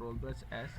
Ctrl+S۔